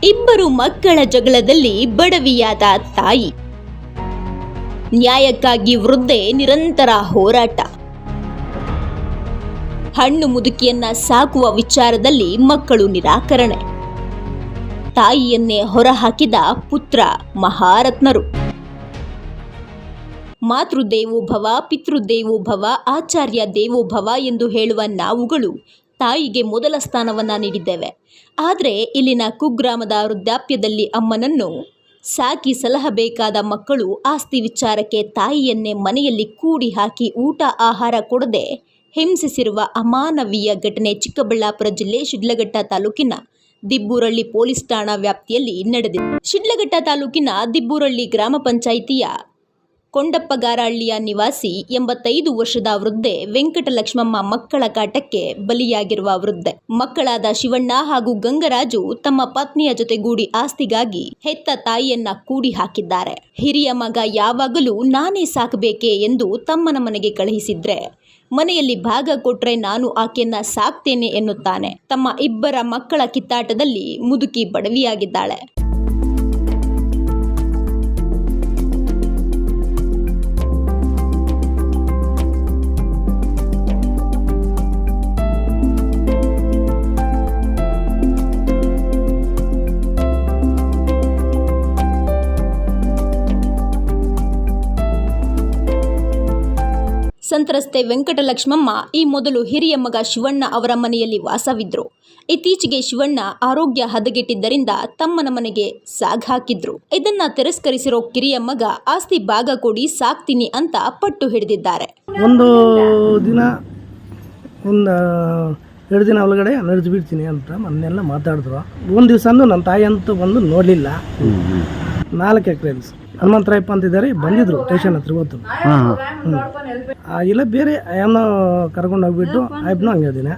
ಇಬ್ಬರು ಮಕ್ಕಳ ಜಗಳದಲ್ಲಿ ಬಡವಿಯಾದ ತಾಯಿ. ನ್ಯಾಯಕ್ಕಾಗಿ ವೃದ್ಧೆ ನಿರಂತರ ಹೋರಾಟ. ಹಣ್ಣು ಮುದುಕಿಯನ್ನ ಸಾಕುವ ವಿಚಾರದಲ್ಲಿ ಮಕ್ಕಳು ನಿರಾಕರಣೆ. ತಾಯಿಯನ್ನೇ ಹೊರಹಾಕಿದ ಪುತ್ರ ಮಹಾರತ್ನರು. ಮಾತೃದೇವೋಭವ, ಪಿತೃದೇವೋಭವ, ಆಚಾರ್ಯ ದೇವೋಭವ ಎಂದು ಹೇಳುವ ನಾವುಗಳು ತಾಯಿಗೆ ಮೊದಲ ಸ್ಥಾನವನ್ನ ನೀಡಿದ್ದೇವೆ. ಆದರೆ ಇಲ್ಲಿನ ಕುಗ್ರಾಮದ ವೃದ್ಧಾಪ್ಯದಲ್ಲಿ ಅಮ್ಮನನ್ನು ಸಾಕಿ ಸಲಹಬೇಕಾದ ಮಕ್ಕಳು ಆಸ್ತಿ ವಿಚಾರಕ್ಕೆ ತಾಯಿಯನ್ನೇ ಮನೆಯಲ್ಲಿ ಕೂಡಿ ಹಾಕಿ ಊಟ ಆಹಾರ ಕೊಡದೆ ಹಿಂಸಿಸಿರುವ ಅಮಾನವೀಯ ಘಟನೆ ಚಿಕ್ಕಬಳ್ಳಾಪುರ ಜಿಲ್ಲೆ ಶಿಡ್ಲಘಟ್ಟ ತಾಲೂಕಿನ ದಿಬ್ಬೂರಳ್ಳಿ ಪೊಲೀಸ್ ಠಾಣಾ ವ್ಯಾಪ್ತಿಯಲ್ಲಿ ನಡೆದಿದೆ. ಶಿಡ್ಲಘಟ್ಟ ತಾಲೂಕಿನ ದಿಬ್ಬೂರಳ್ಳಿ ಗ್ರಾಮ ಪಂಚಾಯಿತಿಯ ಕೊಂಡಪ್ಪಗಾರಹಳ್ಳಿಯ ನಿವಾಸಿ 85 ವರ್ಷದ ವೃದ್ಧೆ ವೆಂಕಟಲಕ್ಷ್ಮಮ್ಮ ಮಕ್ಕಳ ಕಾಟಕ್ಕೆ ಬಲಿಯಾಗಿರುವ ವೃದ್ಧೆ. ಮಕ್ಕಳಾದ ಶಿವಣ್ಣ ಹಾಗೂ ಗಂಗರಾಜು ತಮ್ಮ ಪತ್ನಿಯ ಜೊತೆಗೂಡಿ ಆಸ್ತಿಗಾಗಿ ಹೆತ್ತ ತಾಯಿಯನ್ನ ಕೂಡಿ ಹಾಕಿದ್ದಾರೆ. ಹಿರಿಯ ಮಗ ಯಾವಾಗಲೂ ನಾನೇ ಸಾಕಬೇಕೆ ಎಂದು ತಮ್ಮನ ಮನೆಗೆ ಕಳುಹಿಸಿದ್ರೆ, ಮನೆಯಲ್ಲಿ ಭಾಗ ಕೊಟ್ರೆ ನಾನು ಆಕೆಯನ್ನ ಸಾಕ್ತೇನೆ ಎನ್ನುತ್ತಾನೆ. ತಮ್ಮ ಇಬ್ಬರ ಮಕ್ಕಳ ಕಿತ್ತಾಟದಲ್ಲಿ ಮುದುಕಿ ಬಡವಿಯಾಗಿದ್ದಾಳೆ. ಸಂತ್ರಸ್ತೆ ವೆಂಕಟಲಕ್ಷ್ಮಮ್ಮ ಈ ಮೊದಲು ಹಿರಿಯ ಮಗ ಶಿವಣ್ಣ ಅವರ ಮನೆಯಲ್ಲಿ ವಾಸವಿದ್ರು. ಇತ್ತೀಚೆಗೆ ಶಿವಣ್ಣ ಆರೋಗ್ಯ ಹದಗೆಟ್ಟಿದ್ದರಿಂದ ತಮ್ಮನ ಮನೆಗೆ ಸಾಗಹಾಕಿದ್ರು. ಇದನ್ನ ತಿರಸ್ಕರಿಸಿರೋ ಕಿರಿಯ ಮಗ ಆಸ್ತಿ ಭಾಗ ಕೊಡಿ ಸಾಕ್ತೀನಿ ಅಂತ ಪಟ್ಟು ಹಿಡಿದಿದ್ದಾರೆ. ಒಂದು ದಿನ 2 ದಿನ ಒಳಗಡೆ ನಡೆದು ಬಿಡ್ತೀನಿ ಅಂತ ಮೊನ್ನೆಲ್ಲ ಮಾತಾಡಿದ್ರು. ಒಂದು ದಿವಸ ನನ್ನ ತಾಯಿ ಅಂತೂ ಬಂದು ನೋಡಲಿಲ್ಲ. 4 ಎಕರೆ ಹನುಮಂತರಾಯಪ್ಪ ಅಂತಿದ್ದಾರೆ, ಬಂದಿದ್ರು ಸ್ಟೇಷನ್ ಹತ್ರ ಇವತ್ತು. ಇಲ್ಲ ಬೇರೆ ಏನೋ ಕರ್ಕೊಂಡು ಹೋಗ್ಬಿಟ್ಟು ಆಯ್ತು ಹಂಗೆ ದಿನ